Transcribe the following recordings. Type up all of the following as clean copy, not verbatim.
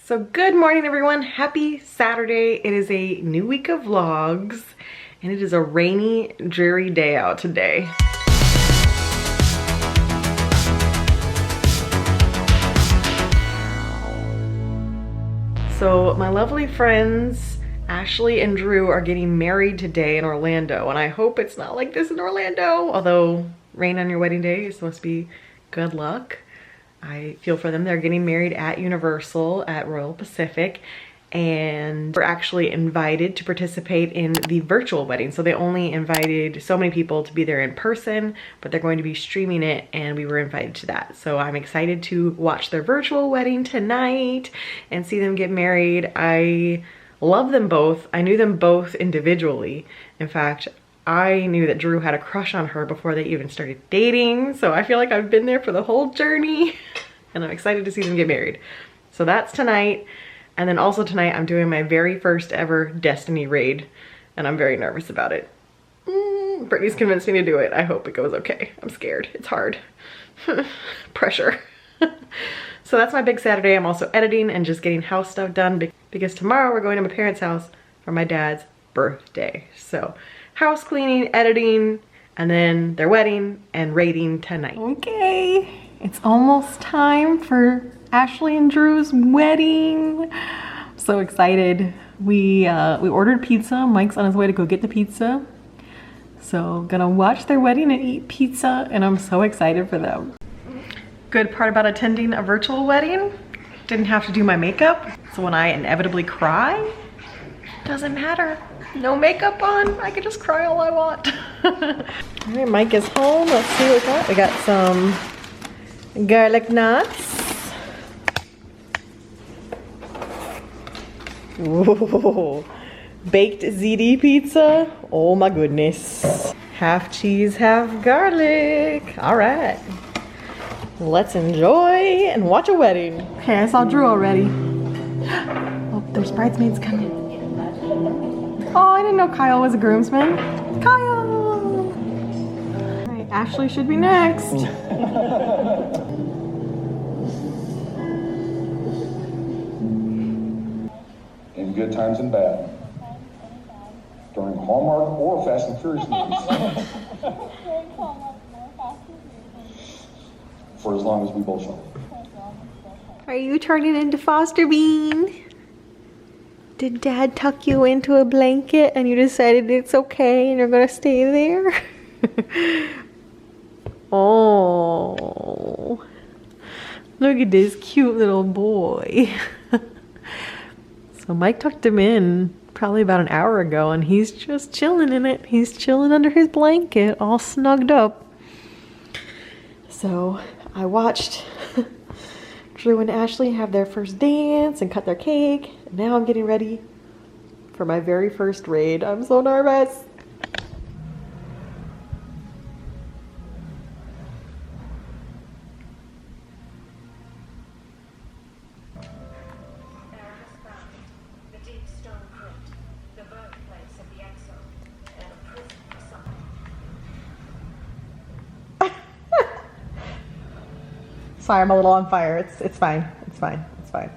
So good morning everyone, happy Saturday. It is a new week of vlogs and it is a rainy, dreary day out today. So my lovely friends Ashley and Drew are getting married today in Orlando, and I hope it's not like this in Orlando, although rain on your wedding day is supposed to be good luck. I feel for them. They're getting married at Universal at Royal Pacific, and we're actually invited to participate in the virtual wedding. So they only invited so many people to be there in person, but they're going to be streaming it, and we were invited to that. So I'm excited to watch their virtual wedding tonight and see them get married. I love them both. I knew them both individually. In fact, I knew that Drew had a crush on her before they even started dating. So I feel like I've been there for the whole journey and I'm excited to see them get married. So that's tonight. And then also tonight, I'm doing my very first ever Destiny raid and I'm very nervous about it. Brittany's convinced me to do it. I hope it goes okay. I'm scared. It's hard. Pressure. So that's my big Saturday. I'm also editing and just getting house stuff done because tomorrow we're going to my parents' house for my dad's birthday. So house cleaning, editing, and then their wedding and raiding tonight. Okay, it's almost time for Ashley and Drew's wedding. So excited. We ordered pizza. Mike's on his way to go get the pizza. So gonna watch their wedding and eat pizza, and I'm so excited for them. Good part about attending a virtual wedding, didn't have to do my makeup. So when I inevitably cry, doesn't matter. No makeup on, I can just cry all I want. All right, Mike is home. Let's see what we got. We got some garlic knots. Ooh, baked ZD pizza. Oh my goodness. Half cheese, half garlic. All right. Let's enjoy and watch a wedding. Okay, I saw Drew already. Oh, there's bridesmaids coming. Oh, I didn't know Kyle was a groomsman. Kyle! All right, Ashley should be next. In good times and bad. During Hallmark or Fast and Furious movies. For as long as we both shall. Are you turning into Foster Bean? Did Dad tuck you into a blanket and you decided it's okay and you're gonna stay there? Oh, look at this cute little boy. So Mike tucked him in probably about an hour ago and he's just chilling in it. He's chilling under his blanket, all snugged up. So I watched Drew and Ashley have their first dance and cut their cake. And now I'm getting ready for my very first raid. I'm so nervous. Sorry, I'm a little on fire. It's fine. It's fine. It's fine.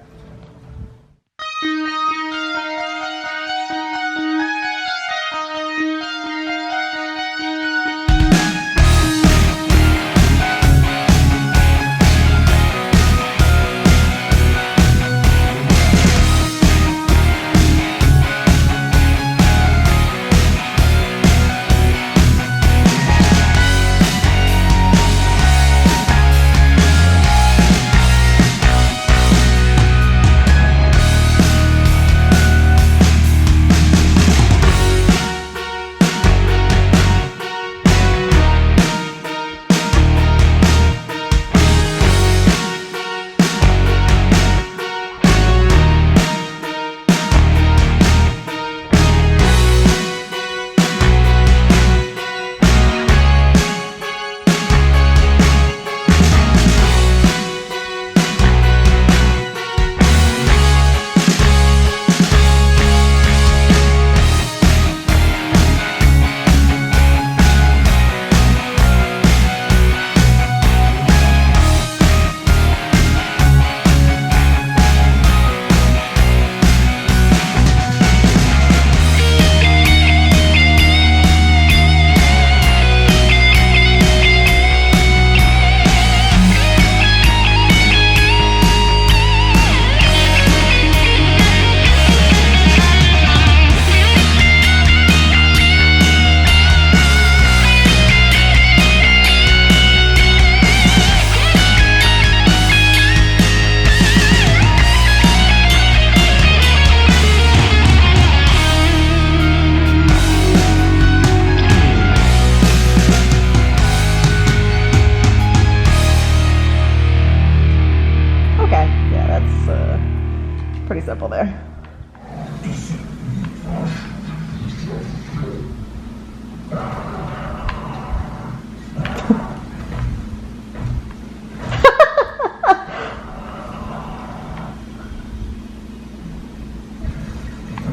Pretty simple there.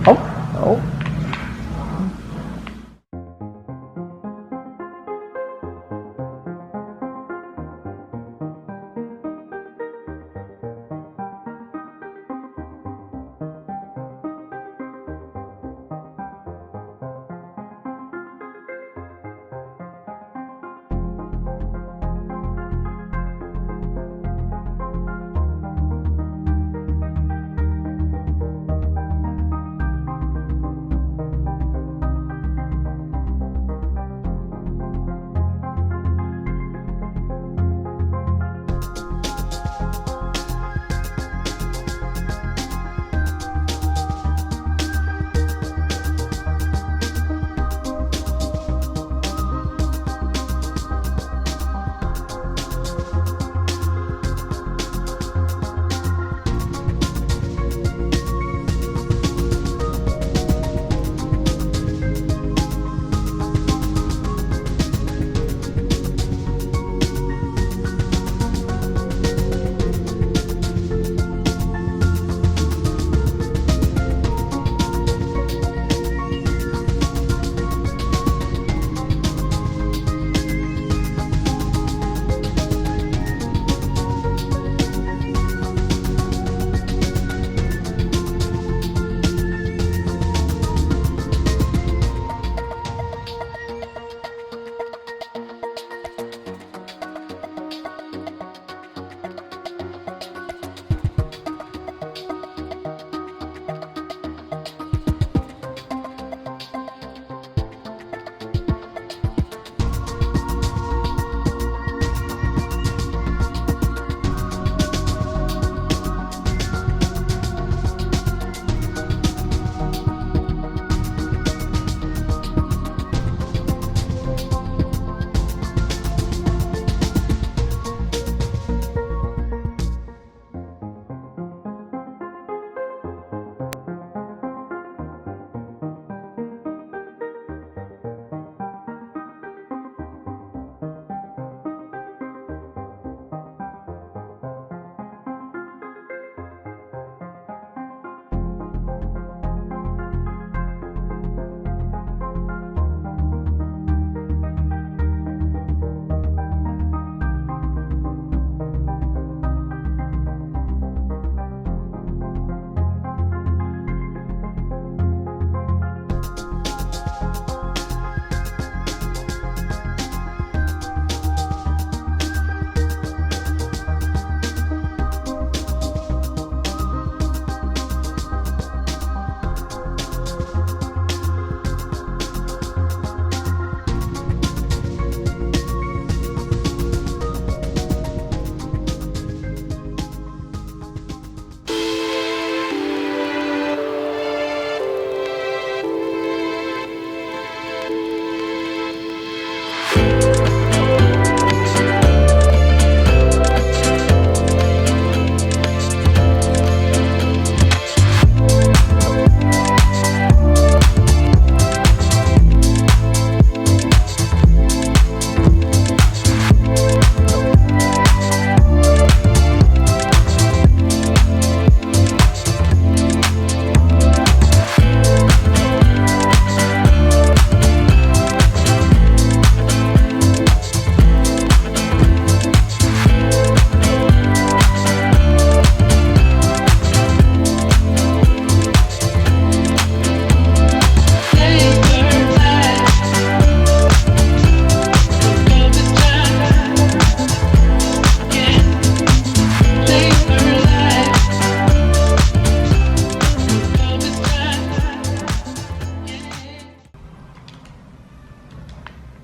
Oh, oh.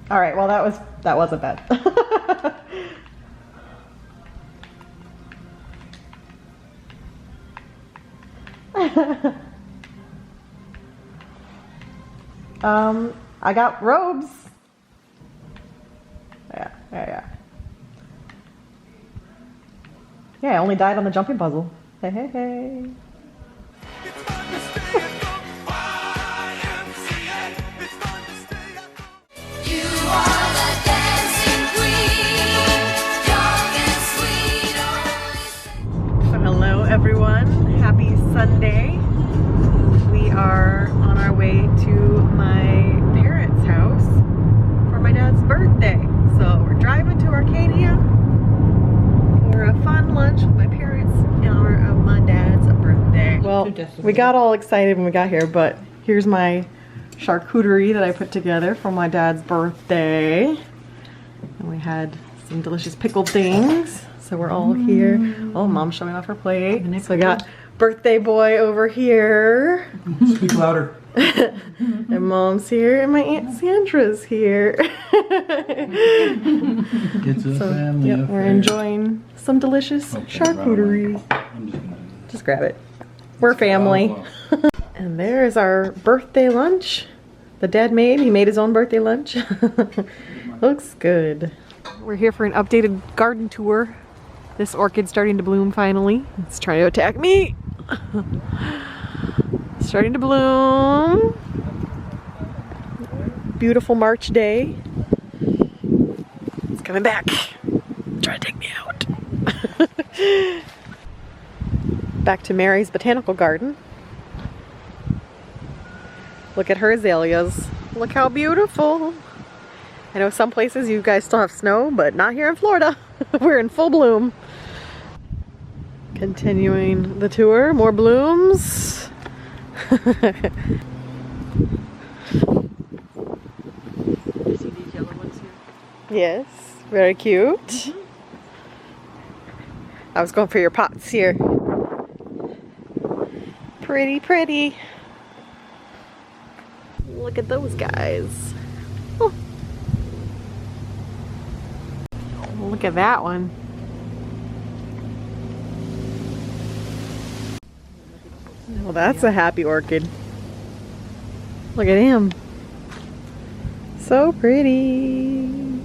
All right, well that wasn't bad. I got robes. Yeah. Yeah, I only died on the jumping puzzle. Hey. everyone. Happy Sunday. We are on our way to my parents' house for my dad's birthday. So we're driving to Arcadia for a fun lunch with my parents in honor of my dad's birthday. Well, we got all excited when we got here, but here's my charcuterie that I put together for my dad's birthday. And we had some delicious pickled things. So we're all here. Oh, Mom's showing off her plate. So I got birthday boy over here. Speak louder. And Mom's here, and my Aunt Sandra's here. It's a family Yep, affair. we're enjoying some delicious charcuterie. Just grab it. We're family. And there's our birthday lunch. The dad made. He made his own birthday lunch. Looks good. We're here for an updated garden tour. This orchid's starting to bloom finally. It's trying to attack me. Starting to bloom. Beautiful March day. It's coming back. Trying to take me out. Back to Mary's botanical garden. Look at her azaleas. Look how beautiful. I know some places you guys still have snow, but not here in Florida. We're in full bloom. Continuing the tour, more blooms. See these yellow ones here? Yes, very cute. I was going for your pots here. Pretty, pretty. Look at those guys. Oh. Look at that one. Well, that's a happy orchid. Look at him. So pretty.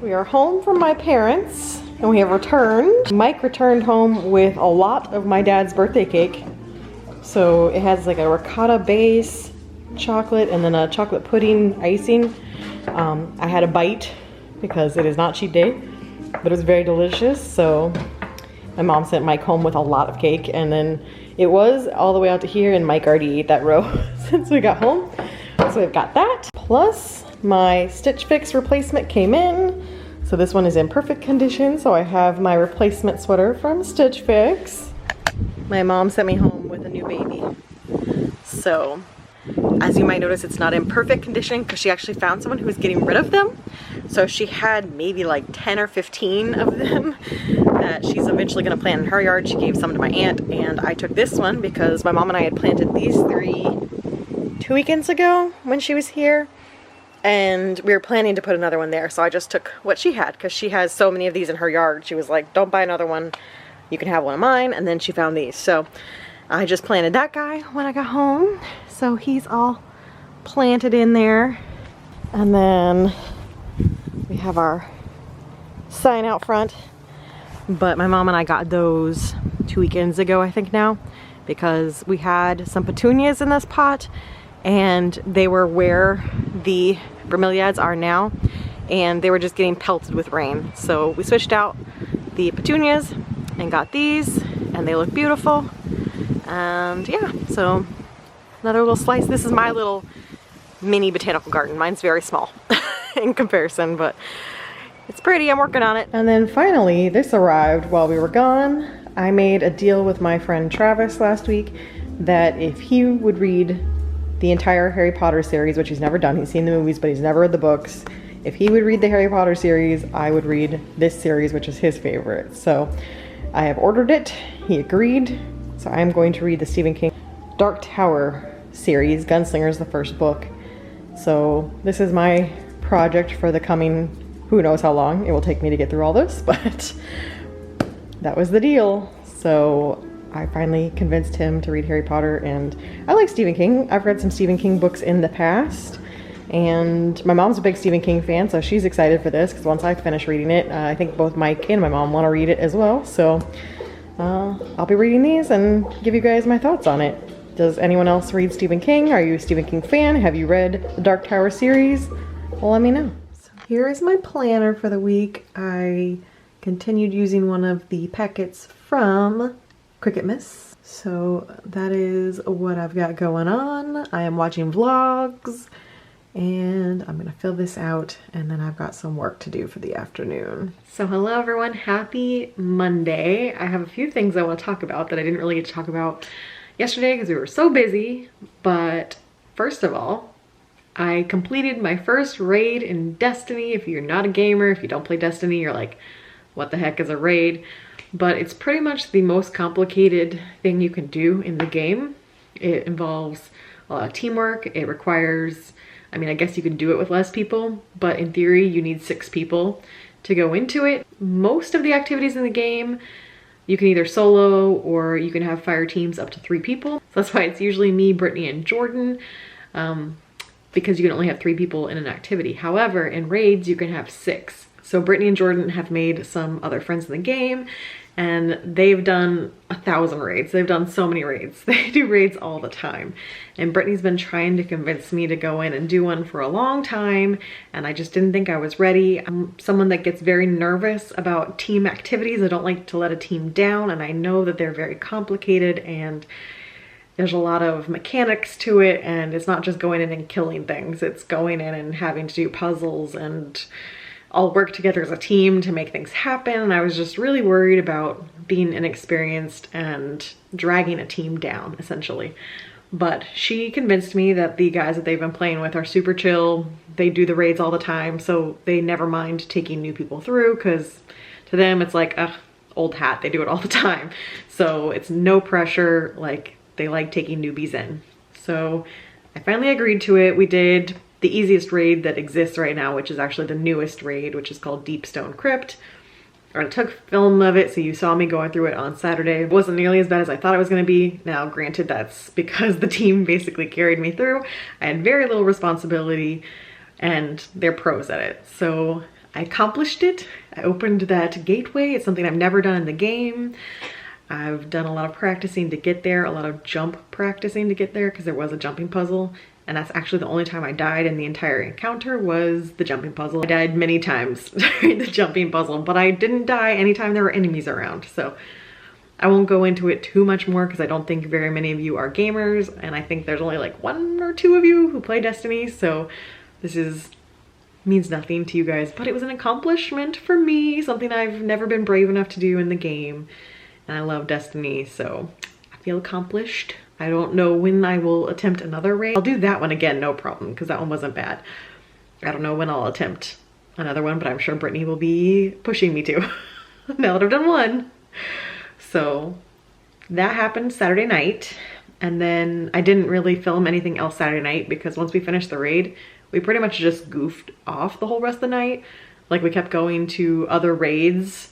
We are home from my parents and we have returned. Mike returned home with a lot of my dad's birthday cake. So it has like a ricotta base, chocolate, and then a chocolate pudding icing. I had a bite because it is not cheat day, but it was very delicious. So my mom sent Mike home with a lot of cake, and then it was all the way out to here, and Mike already ate that row since we got home. So we've got that. Plus my Stitch Fix replacement came in. So this one is in perfect condition. So I have my replacement sweater from Stitch Fix. My mom sent me home with a new baby. So as you might notice, it's not in perfect condition because she actually found someone who was getting rid of them. So she had maybe like 10 or 15 of them that she's eventually going to plant in her yard. She gave some to my aunt, and I took this one because my mom and I had planted these 2 weekends ago when she was here. And we were planning to put another one there. So I just took what she had because she has so many of these in her yard. She was like, don't buy another one. You can have one of mine. And then she found these. So I just planted that guy when I got home. So he's all planted in there. And then we have our sign out front. But my mom and I got those 2 weekends ago, I think now, because we had some petunias in this pot and they were where the bromeliads are now, and they were just getting pelted with rain. So we switched out the petunias and got these, and they look beautiful. And yeah, so another little slice. This is my little mini botanical garden. Mine's very small in comparison, but it's pretty. I'm working on it. And then finally, this arrived while we were gone. I made a deal with my friend Travis last week that if he would read the entire Harry Potter series, which he's never done, he's seen the movies, but he's never read the books. If he would read the Harry Potter series, I would read this series, which is his favorite. So I have ordered it. He agreed. So I'm going to read the Stephen King Dark Tower series. Gunslinger is the first book. So this is my project for the coming, who knows how long it will take me to get through all this, but that was the deal. So I finally convinced him to read Harry Potter, and I like Stephen King. I've read some Stephen King books in the past, and my mom's a big Stephen King fan, so she's excited for this because once I finish reading it, I think both Mike and my mom want to read it as well. So I'll be reading these and give you guys my thoughts on it. Does anyone else read Stephen King? Are you a Stephen King fan? Have you read the Dark Tower series? Well, let me know. So here is my planner for the week. I continued using one of the packets from Cricket Miss. So that is what I've got going on. I am watching vlogs and I'm gonna fill this out and then I've got some work to do for the afternoon. So hello everyone, happy Monday. I have a few things I want to talk about that I didn't really get to talk about yesterday because we were so busy, but first of all, I completed my first raid in Destiny. If you're not a gamer, if you don't play Destiny, you're like, what the heck is a raid? But it's pretty much the most complicated thing you can do in the game. It involves a lot of teamwork. It requires, I mean, I guess you can do it with less people, but in theory, you need 6 people to go into it. Most of the activities in the game, you can either solo or you can have fire teams up to 3 people. So that's why it's usually me, Brittany, and Jordan, because you can only have 3 people in an activity. However, in raids, you can have 6. So Brittany and Jordan have made some other friends in the game and they've done 1,000 raids. They've done so many raids. They do raids all the time. And Brittany's been trying to convince me to go in and do one for a long time, and I just didn't think I was ready. I'm someone that gets very nervous about team activities. I don't like to let a team down, and I know that they're very complicated and there's a lot of mechanics to it, and it's not just going in and killing things. It's going in and having to do puzzles and all work together as a team to make things happen. And I was just really worried about being inexperienced and dragging a team down, essentially. But she convinced me that the guys that they've been playing with are super chill. They do the raids all the time, so they never mind taking new people through, because to them it's like, old hat, they do it all the time. So it's no pressure, like they like taking newbies in. So I finally agreed to it. We did the easiest raid that exists right now, which is actually the newest raid, which is called Deep Stone Crypt. I took film of it, so you saw me going through it on Saturday. It wasn't nearly as bad as I thought it was gonna be. Now, granted, that's because the team basically carried me through. I had very little responsibility, and they're pros at it. So I accomplished it. I opened that gateway. It's something I've never done in the game. I've done a lot of practicing to get there, a lot of jump practicing to get there, because there was a jumping puzzle. And that's actually the only time I died in the entire encounter was the jumping puzzle. I died many times during the jumping puzzle, but I didn't die anytime there were enemies around. So I won't go into it too much more because I don't think very many of you are gamers. And I think there's only like 1 or 2 of you who play Destiny. So this means nothing to you guys, but it was an accomplishment for me, something I've never been brave enough to do in the game. And I love Destiny, so I feel accomplished. I don't know when I will attempt another raid. I'll do that one again, no problem, because that one wasn't bad. I don't know when I'll attempt another one, but I'm sure Brittany will be pushing me to now that I've done one. So that happened Saturday night. And then I didn't really film anything else Saturday night because once we finished the raid, we pretty much just goofed off the whole rest of the night. Like we kept going to other raids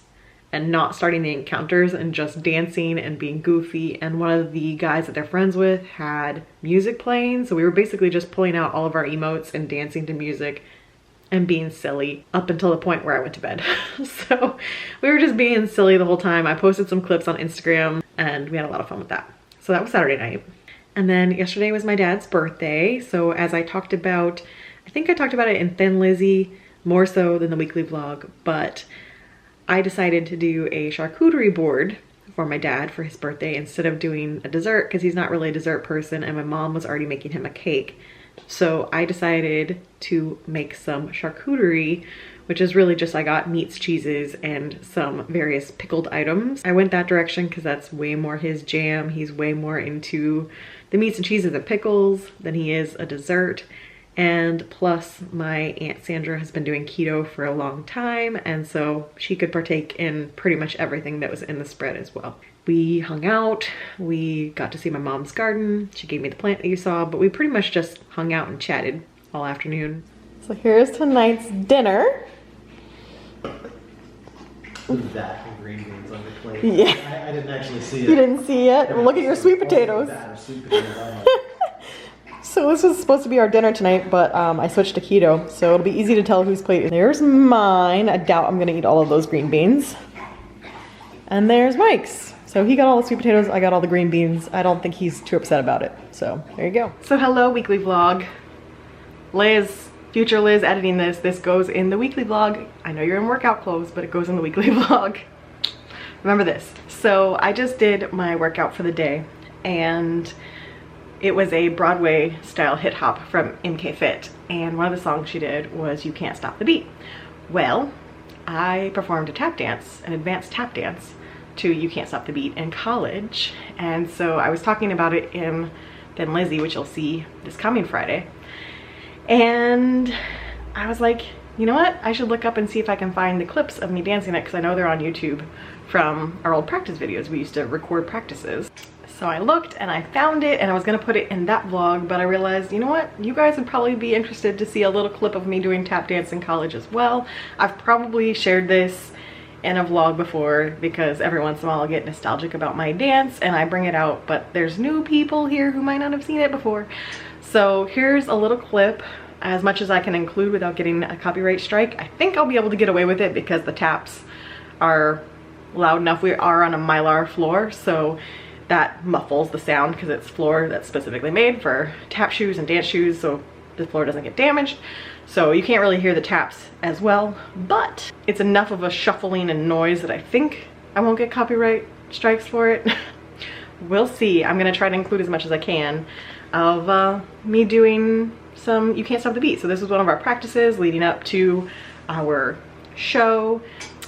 and not starting the encounters and just dancing and being goofy. And one of the guys that they're friends with had music playing. So we were basically just pulling out all of our emotes and dancing to music and being silly up until the point where I went to bed. So we were just being silly the whole time. I posted some clips on Instagram and we had a lot of fun with that. So that was Saturday night. And then yesterday was my dad's birthday. So as I talked about, I think I talked about it in Thin Lizzie more so than the weekly vlog, but I decided to do a charcuterie board for my dad for his birthday instead of doing a dessert because he's not really a dessert person and my mom was already making him a cake. So I decided to make some charcuterie, which is really just I got meats, cheeses, and some various pickled items. I went that direction because that's way more his jam. He's way more into the meats and cheeses and pickles than he is a dessert. And plus my Aunt Sandra has been doing keto for a long time, and so she could partake in pretty much everything that was in the spread as well. We hung out, we got to see my mom's garden. She gave me the plant that you saw, but we pretty much just hung out and chatted all afternoon. So here's tonight's dinner. That and green beans on the plate. Yeah. I didn't actually see it. You didn't see it? Well, look at your sweet potatoes. So this was supposed to be our dinner tonight, but I switched to keto, so it'll be easy to tell whose plate. There's mine. I doubt I'm gonna eat all of those green beans. And there's Mike's. So he got all the sweet potatoes, I got all the green beans. I don't think he's too upset about it. So there you go. So hello, weekly vlog. Liz, future Liz editing this. This goes in the weekly vlog. I know you're in workout clothes, but it goes in the weekly vlog. Remember this. So I just did my workout for the day, and it was a Broadway style hip hop from MK Fit. And one of the songs she did was You Can't Stop the Beat. Well, I performed a tap dance, an advanced tap dance to You Can't Stop the Beat in college. And so I was talking about it in Then Lizzie, which you'll see this coming Friday. And I was like, you know what? I should look up and see if I can find the clips of me dancing it, because I know they're on YouTube from our old practice videos. We used to record practices. So I looked and I found it, and I was gonna put it in that vlog, but I realized, you know what? You guys would probably be interested to see a little clip of me doing tap dance in college as well. I've probably shared this in a vlog before, because every once in a while I'll get nostalgic about my dance and I bring it out, but there's new people here who might not have seen it before. So here's a little clip, as much as I can include without getting a copyright strike. I think I'll be able to get away with it because the taps are loud enough. We are on a Mylar floor, so that muffles the sound because it's floor that's specifically made for tap shoes and dance shoes, so the floor doesn't get damaged. So you can't really hear the taps as well, but it's enough of a shuffling and noise that I think I won't get copyright strikes for it. We'll see. I'm gonna try to include as much as I can of me doing some You Can't Stop the Beat. So this was one of our practices leading up to our show.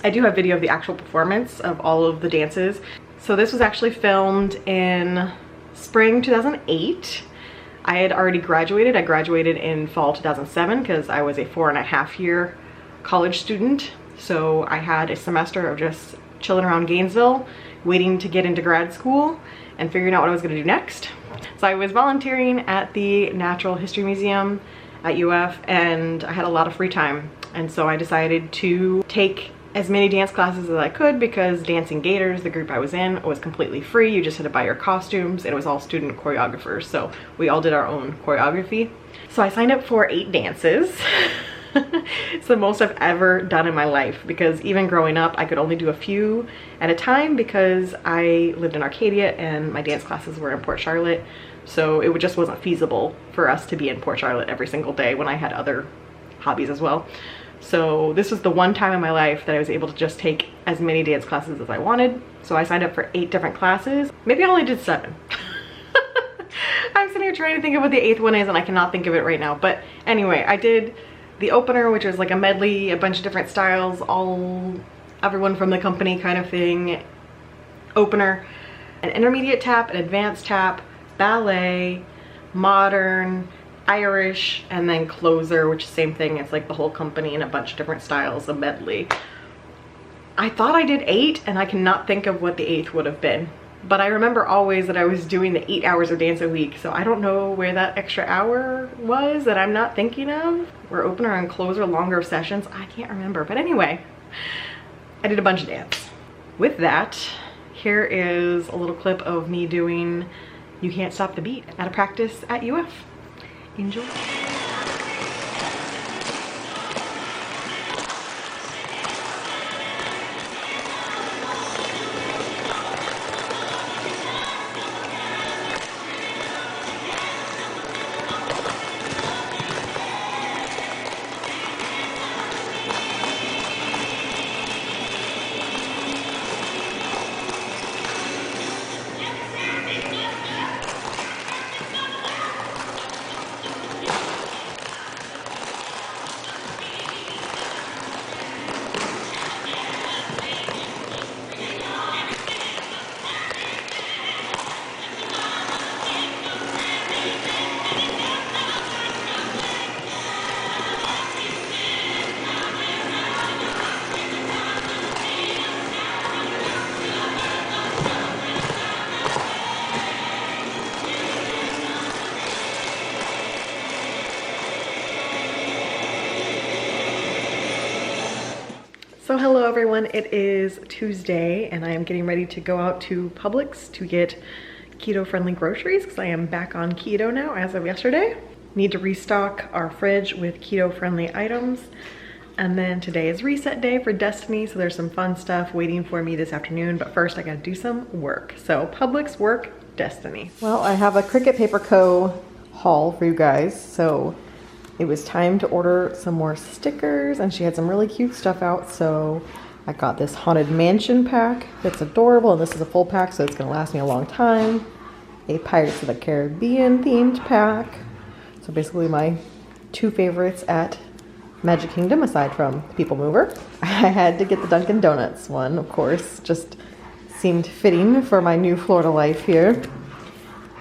I do have video of the actual performance of all of the dances. So this was actually filmed in spring 2008. I had already graduated. I graduated in fall 2007 because I was a 4.5-year college student. So I had a semester of just chilling around Gainesville, waiting to get into grad school and figuring out what I was gonna do next. So I was volunteering at the Natural History Museum at UF, and I had a lot of free time. And so I decided to take as many dance classes as I could, because Dancing Gators, the group I was in, was completely free. You just had to buy your costumes, and it was all student choreographers. So we all did our own choreography. So I signed up for 8 dances. It's the most I've ever done in my life, because even growing up, I could only do a few at a time because I lived in Arcadia and my dance classes were in Port Charlotte. So it just wasn't feasible for us to be in Port Charlotte every single day when I had other hobbies as well. So this was the one time in my life that I was able to just take as many dance classes as I wanted. So I signed up for 8 different classes. Maybe I only did 7. I'm sitting here trying to think of what the 8th one is, and I cannot think of it right now. But anyway, I did the opener, which was like a medley, a bunch of different styles, everyone from the company kind of thing. Opener, an intermediate tap, an advanced tap, ballet, modern, Irish, and then closer, which is the same thing. It's like the whole company in a bunch of different styles, a medley. I thought I did 8, and I cannot think of what the 8th would have been. But I remember always that I was doing the 8 hours of dance a week, so I don't know where that extra hour was that I'm not thinking of. Were opener and closer longer sessions? I can't remember. But anyway, I did a bunch of dance. With that, here is a little clip of me doing You Can't Stop the Beat at a practice at UF. Enjoy. So hello everyone, it is Tuesday and I am getting ready to go out to Publix to get keto-friendly groceries because I am back on keto now as of yesterday. Need to restock our fridge with keto-friendly items. And then today is reset day for Destiny, so there's some fun stuff waiting for me this afternoon, but first I gotta do some work. So Publix work, Destiny. Well, I have a Cricut Paper Co. haul for you guys, so it was time to order some more stickers, and she had some really cute stuff out, so I got this Haunted Mansion pack that's adorable, and this is a full pack, so it's gonna last me a long time. A Pirates of the Caribbean themed pack. So basically my two favorites at Magic Kingdom, aside from People Mover. I had to get the Dunkin' Donuts one, of course, just seemed fitting for my new Florida life here.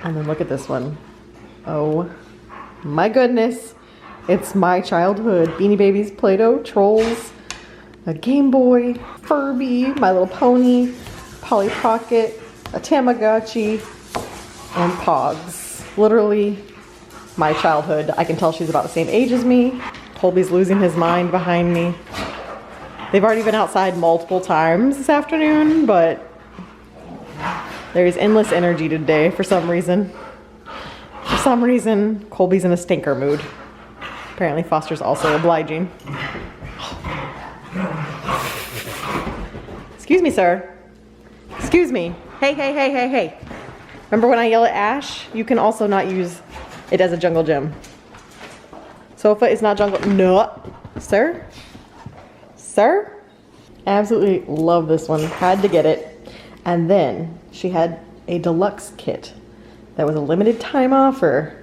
And then look at this one. Oh my goodness. It's my childhood. Beanie Babies, Play-Doh, Trolls, a Game Boy, Furby, My Little Pony, Polly Pocket, a Tamagotchi, and Pogs. Literally my childhood. I can tell she's about the same age as me. Colby's losing his mind behind me. They've already been outside multiple times this afternoon, but there's endless energy today for some reason. For some reason, Colby's in a stinker mood. Apparently Foster's also obliging. Excuse me, sir. Excuse me. Hey, hey, hey, hey, hey. Remember when I yell at Ash? You can also not use it as a jungle gym. Sofa is not jungle. No. Sir? Sir? Absolutely love this one. Had to get it. And then she had a deluxe kit that was a limited time offer.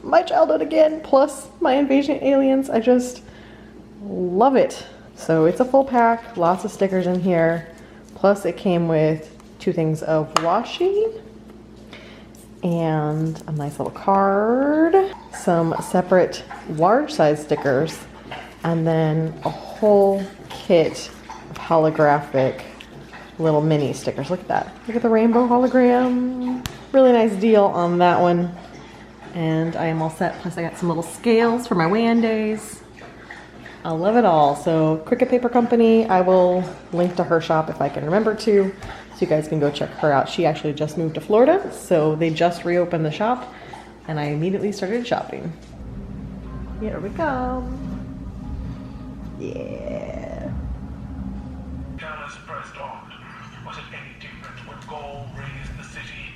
My childhood again, plus my Invasion Aliens. I just love it. So it's a full pack, lots of stickers in here. Plus it came with 2 things of washi and a nice little card, some separate large size stickers, and then a whole kit of holographic little mini stickers. Look at that. Look at the rainbow hologram. Really nice deal on that one. And I am all set. Plus I got some little scales for my weigh-in days. I love it all. So Cricut Paper Company, I will link to her shop if I can remember to, so you guys can go check her out. She actually just moved to Florida, so they just reopened the shop, and I immediately started shopping. Here we go. Yeah. Cannons pressed on. Was it any different when Gaul raised the city?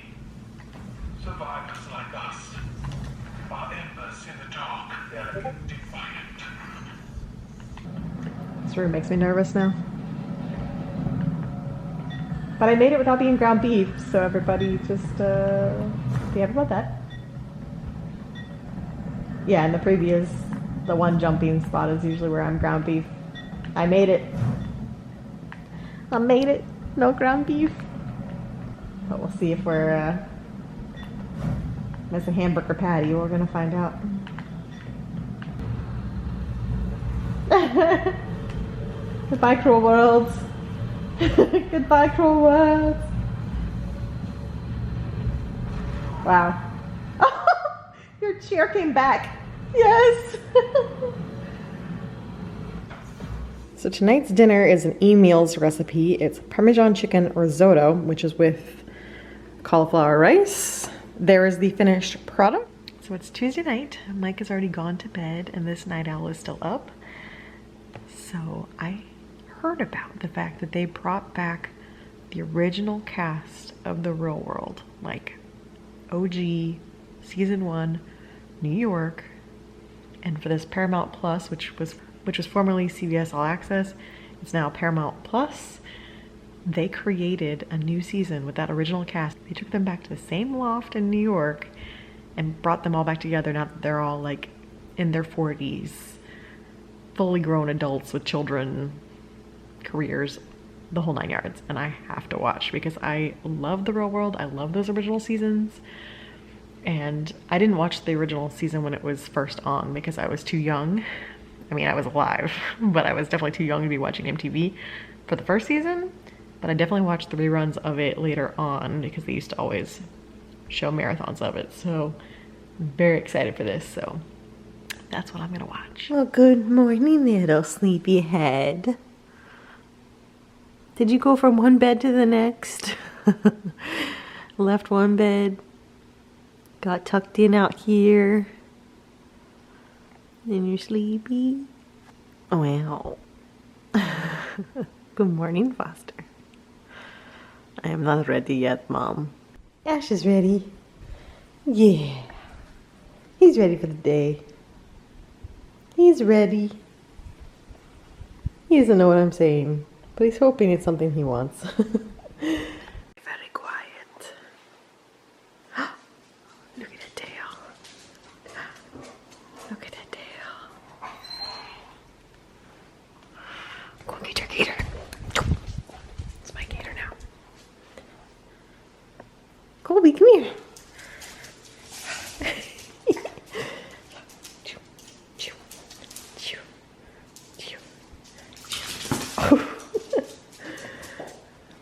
Survivors like us are embers in the dark. They're defiant. This room makes me nervous now. But I made it without being ground beef, so everybody just be happy about that. Yeah, in the previews, the one jumping spot is usually where I'm ground beef. I made it. I made it. No ground beef. But we'll see if we're missing hamburger patty. We're gonna find out. Goodbye, cruel worlds. Goodbye, cruel worlds. Wow. Your chair came back. Yes. So tonight's dinner is an e-meals recipe. It's Parmesan chicken risotto, which is with cauliflower rice. There is the finished product. So it's Tuesday night. Mike has already gone to bed and this night owl is still up. So I heard about the fact that they brought back the original cast of The Real World, like OG season 1, New York, and for this Paramount Plus, which was formerly CBS All Access, it's now Paramount Plus. They created a new season with that original cast. They took them back to the same loft in New York and brought them all back together. Now that they're all like in their 40s, fully grown adults with children, careers, the whole 9 yards. And I have to watch because I love The Real World. I love those original seasons. And I didn't watch the original season when it was first on because I was too young. I mean, I was alive, but I was definitely too young to be watching MTV for the first season. But I definitely watched the reruns of it later on because they used to always show marathons of it. So I'm very excited for this. So that's what I'm gonna watch. Well, good morning, little sleepyhead. Did you go from one bed to the next? Left one bed, got tucked in out here, And you're sleepy? Well. Good morning, Foster. I am not ready yet, Mom. Ash is ready. Yeah. He's ready for the day. He's ready. He doesn't know what I'm saying, but he's hoping it's something he wants. Very quiet. Look at that tail. Look at that tail. Go and get your gator. It's my gator now. Colby, come here.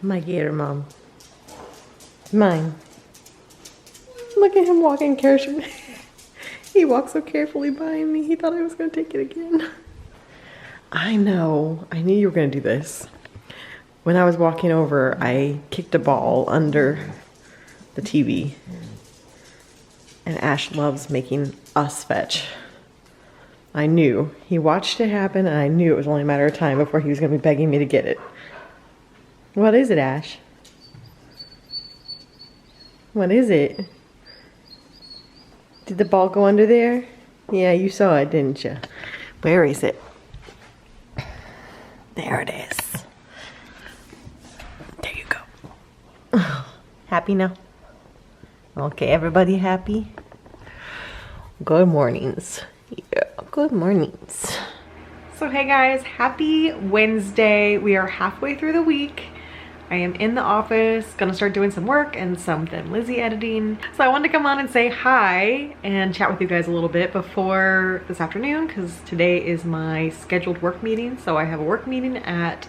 My gator, Mom. Mine. Look at him walking carefully. He walked so carefully by me. He thought I was going to take it again. I know. I knew you were going to do this. When I was walking over, I kicked a ball under the TV. And Ash loves making us fetch. I knew. He watched it happen, and I knew it was only a matter of time before he was going to be begging me to get it. What is it, Ash? What is it? Did the ball go under there? Yeah, you saw it, didn't you? Where is it? There it is. There you go. Happy now? Okay, everybody happy? Good mornings. Yeah, good mornings. So hey guys, happy Wednesday. We are halfway through the week. I am in the office, gonna start doing some work and some Thin Lizzie editing. So I wanted to come on and say hi and chat with you guys a little bit before this afternoon, because today is my scheduled work meeting. So I have a work meeting at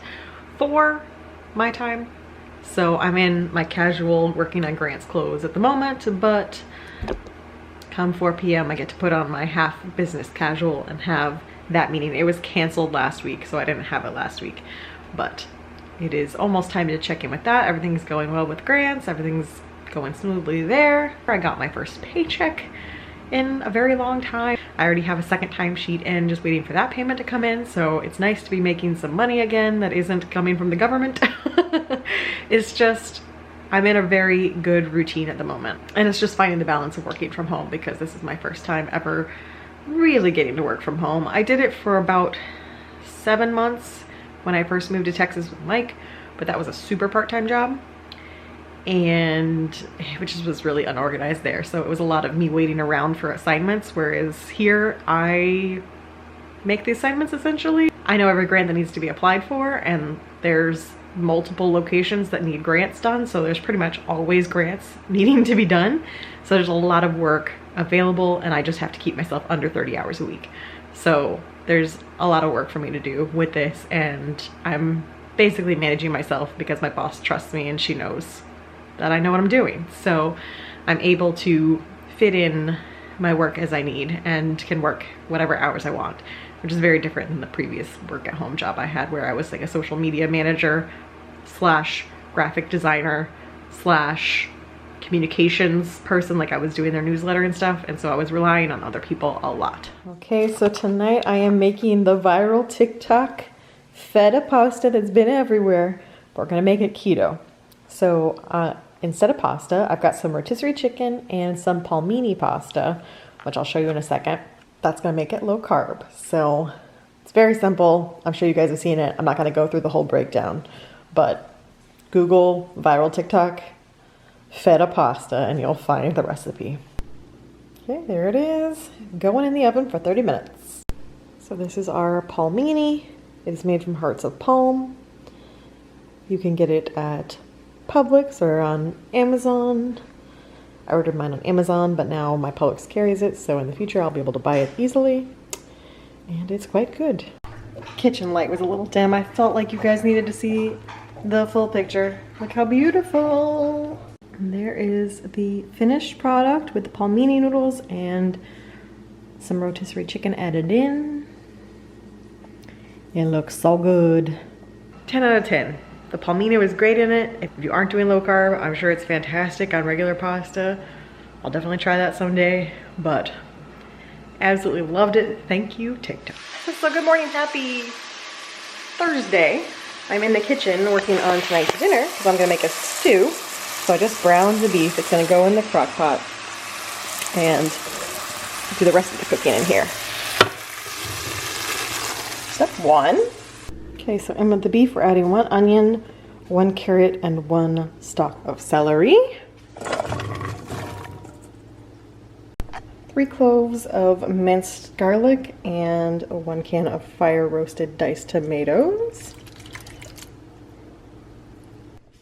4 my time. So I'm in my casual working on Grant's clothes at the moment, but come 4 p.m. I get to put on my half business casual and have that meeting. It was canceled last week, so I didn't have it last week, but it is almost time to check in with that. Everything's going well with Grants. Everything's going smoothly there. I got my first paycheck in a very long time. I already have a second timesheet in, just waiting for that payment to come in. So it's nice to be making some money again that isn't coming from the government. It's just, I'm in a very good routine at the moment. And it's just finding the balance of working from home, because this is my first time ever really getting to work from home. I did it for about 7 months when I first moved to Texas with Mike, but that was a super part-time job, and which was really unorganized there. So it was a lot of me waiting around for assignments, whereas here I make the assignments essentially. I know every grant that needs to be applied for, and there's multiple locations that need grants done, so there's pretty much always grants needing to be done. So there's a lot of work available, and I just have to keep myself under 30 hours a week. So there's a lot of work for me to do with this, and I'm basically managing myself because my boss trusts me and she knows that I know what I'm doing. So I'm able to fit in my work as I need and can work whatever hours I want, which is very different than the previous work at home job I had, where I was like a social media manager slash graphic designer slash communications person. Like I was doing their newsletter and stuff, and so I was relying on other people a lot. Okay, so tonight I am making the viral TikTok feta pasta that's been everywhere, but we're gonna make it keto. So instead of pasta, I've got some rotisserie chicken and some palmini pasta, which I'll show you in a second. That's gonna make it low carb. So it's very simple. I'm sure you guys have seen it. I'm not gonna go through the whole breakdown, but Google viral TikTok feta pasta and you'll find the recipe. Okay, there it is, going in the oven for 30 minutes. So this is our palmini. It is made from hearts of palm. You can get it at Publix or on Amazon. I ordered mine on Amazon, but now my Publix carries it, so in the future I'll be able to buy it easily, and it's quite good. Kitchen light was a little dim. I felt like you guys needed to see the full picture. Look how beautiful. And there is the finished product with the palmini noodles and some rotisserie chicken added in. It looks so good. 10 out of 10. The palmini was great in it. If you aren't doing low carb, I'm sure it's fantastic on regular pasta. I'll definitely try that someday, but Absolutely loved it. Thank you, TikTok. So good morning, happy Thursday. I'm in the kitchen working on tonight's dinner because I'm gonna make a stew. So I just browned the beef. It's gonna go in the crock pot and do the rest of the cooking in here. Step 1. Okay, so in with the beef, we're adding 1 onion, 1 carrot, and 1 stalk of celery. 3 cloves of minced garlic and 1 can of fire roasted diced tomatoes.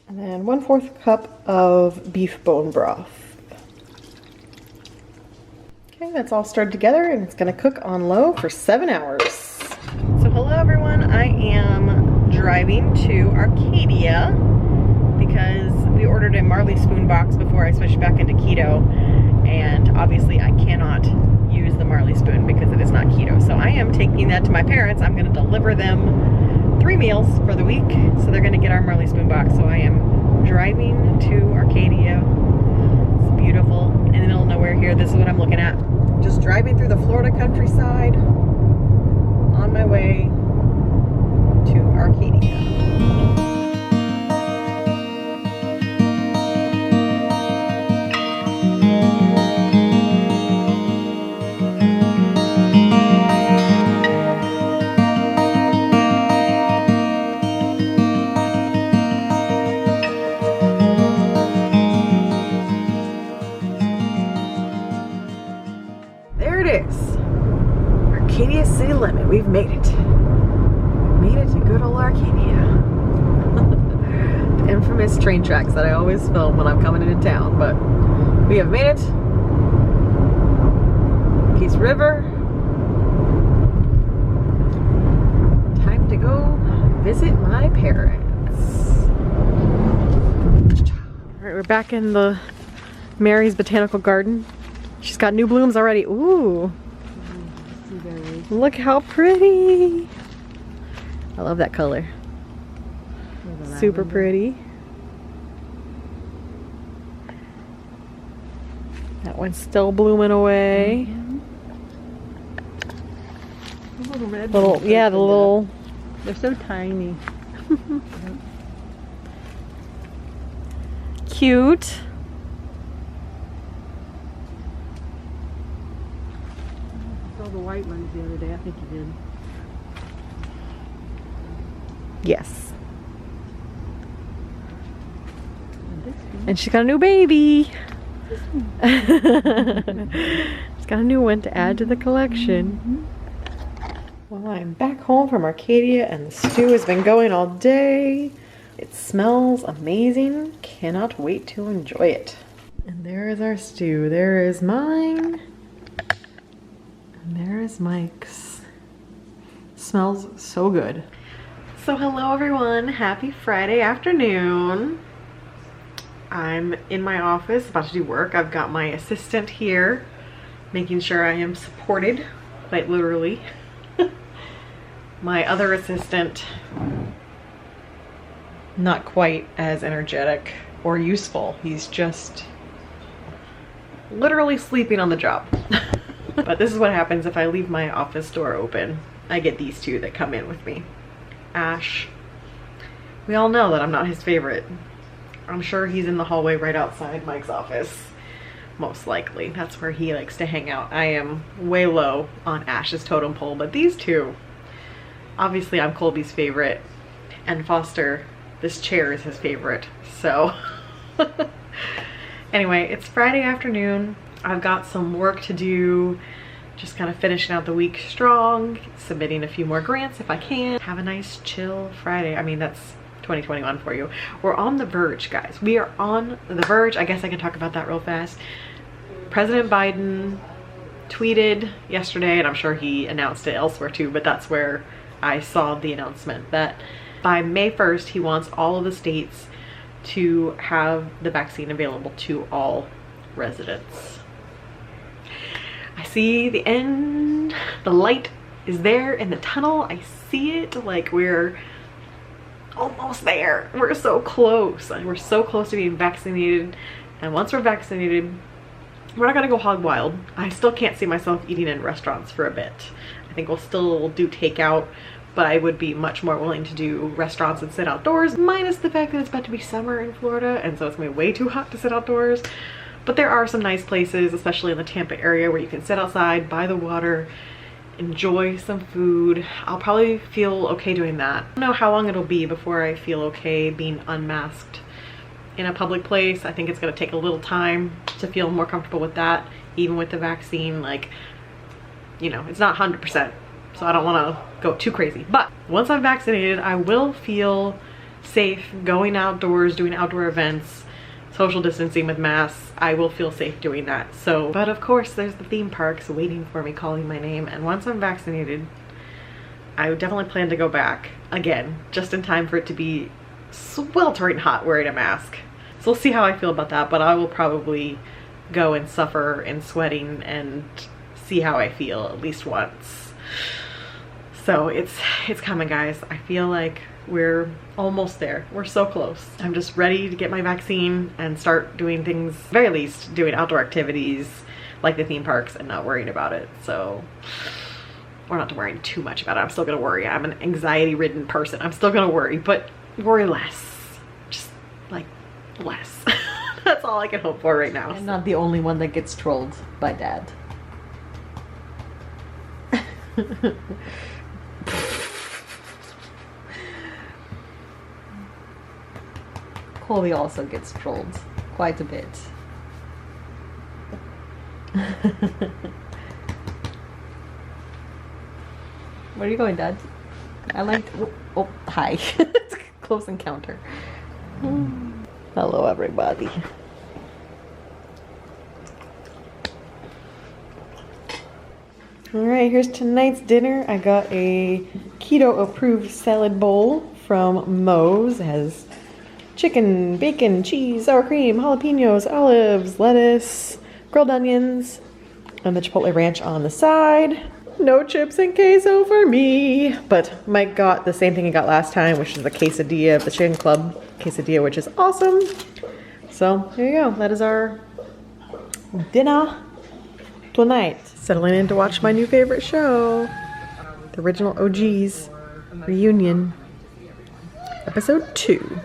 And then 1/4 cup of beef bone broth. Okay, that's all stirred together and it's gonna cook on low for 7 hours. So hello everyone, I am driving to Arcadia because we ordered a Marley spoon box before I switched back into keto, and obviously I cannot use the Marley spoon because it is not keto. So I am taking that to my parents. I'm gonna deliver them 3 meals for the week, so they're gonna get our Marley spoon box. So I am driving to Arcadia. It's beautiful, in the middle of nowhere here. This is what I'm looking at. Just driving through the Florida countryside on my way to Arcadia. There it is. Arcadia city limit. We've made it. We've made it to good old Arcadia. The infamous train tracks that I always film when I'm coming into town, but we have made it. Peace River. Time to go visit my parents. Alright, we're back in the Mary's Botanical Garden. She's got new blooms already. Ooh. Look how pretty. I love that color. Super pretty. That one's still blooming away. Little, yeah, the little. They're so tiny. Cute. I saw the white ones the other day. I think you did. Yes. And this one. And she's got a new baby. She's got a new one to add to the collection. Well, I'm back home from Arcadia and the stew has been going all day. It smells amazing. Cannot wait to enjoy it. And there is our stew. There is mine. And there is Mike's. Smells so good. So hello everyone. Happy Friday afternoon. I'm in my office about to do work. I've got my assistant here making sure I am supported, quite literally. My other assistant, not quite as energetic or useful. He's just literally sleeping on the job. But this is what happens if I leave my office door open. I get these two that come in with me. Ash. We all know that I'm not his favorite. I'm sure he's in the hallway right outside Mike's office. Most likely. That's where he likes to hang out. I am way low on Ash's totem pole, but these two, obviously I'm Colby's favorite, and Foster, this chair is his favorite, so. Anyway, it's Friday afternoon. I've got some work to do, just kind of finishing out the week strong, submitting a few more grants if I can. Have a nice chill Friday. I mean, that's 2021 for you. We're on the verge, guys. We are on the verge. I guess I can talk about that real fast. President Biden tweeted yesterday, and I'm sure he announced it elsewhere too, but that's where I saw the announcement, that by May 1st, he wants all of the states to have the vaccine available to all residents. I see the end. The light is there in the tunnel. I see it. Like, we're almost there. We're so close. We're so close to being vaccinated. And once we're vaccinated, we're not gonna go hog wild. I still can't see myself eating in restaurants for a bit. I think we'll still do takeout, but I would be much more willing to do restaurants and sit outdoors, minus the fact that it's about to be summer in Florida, and so it's gonna be way too hot to sit outdoors. But there are some nice places, especially in the Tampa area, where you can sit outside by the water, enjoy some food. I'll probably feel okay doing that. I don't know how long it'll be before I feel okay being unmasked in a public place. I think it's gonna take a little time to feel more comfortable with that, even with the vaccine. Like, you know, it's not 100%, so I don't wanna go too crazy. But once I'm vaccinated, I will feel safe going outdoors, doing outdoor events, social distancing with masks. I will feel safe doing that. So, but of course there's the theme parks waiting for me, calling my name. And once I'm vaccinated, I would definitely plan to go back again, just in time for it to be sweltering hot wearing a mask. So we'll see how I feel about that, but I will probably go and suffer in sweating and see how I feel at least once. So it's coming, guys. I feel like we're almost there. We're so close. I'm just ready to get my vaccine and start doing things, very least doing outdoor activities like the theme parks and not worrying about it. So, or not worrying too much about it. I'm still gonna worry. I'm an anxiety-ridden person. I'm still gonna worry, but worry less. Just like less. That's all I can hope for right now. I'm not the only one that gets trolled by Dad. Colby also gets trolled quite a bit. Where are you going, Dad? I like. Oh, hi. Close encounter. Hello, everybody. All right, here's tonight's dinner. I got a keto-approved salad bowl from Moe's. It has chicken, bacon, cheese, sour cream, jalapenos, olives, lettuce, grilled onions, and the chipotle ranch on the side. No chips and queso for me. But Mike got the same thing he got last time, which is the quesadilla, the Chicken Club quesadilla, which is awesome. So there you go. That is our dinner tonight. Settling in to watch my new favorite show, the original OGs reunion, episode 2.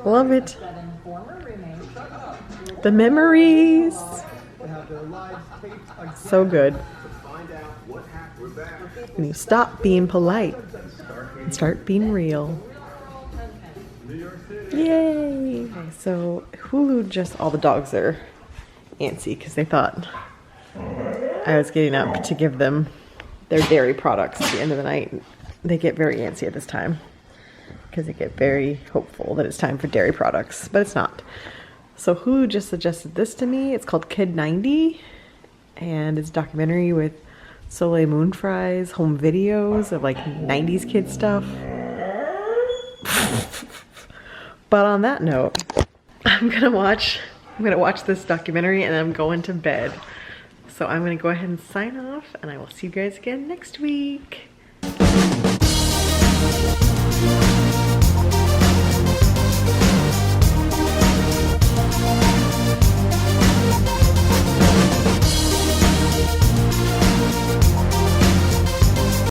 Love it. The memories. So good. When you stop being polite and start being real. Yay! Okay, so Hulu just, all the dogs are antsy because they thought I was getting up to give them their dairy products at the end of the night. They get very antsy at this time because they get very hopeful that it's time for dairy products, but it's not. So Hulu just suggested this to me. It's called Kid 90, and it's a documentary with Soleil Moon Frye's home videos of like 90s kid stuff. But on that note, I'm gonna watch this documentary and I'm going to bed. So I'm gonna go ahead and sign off, and I will see you guys again next week.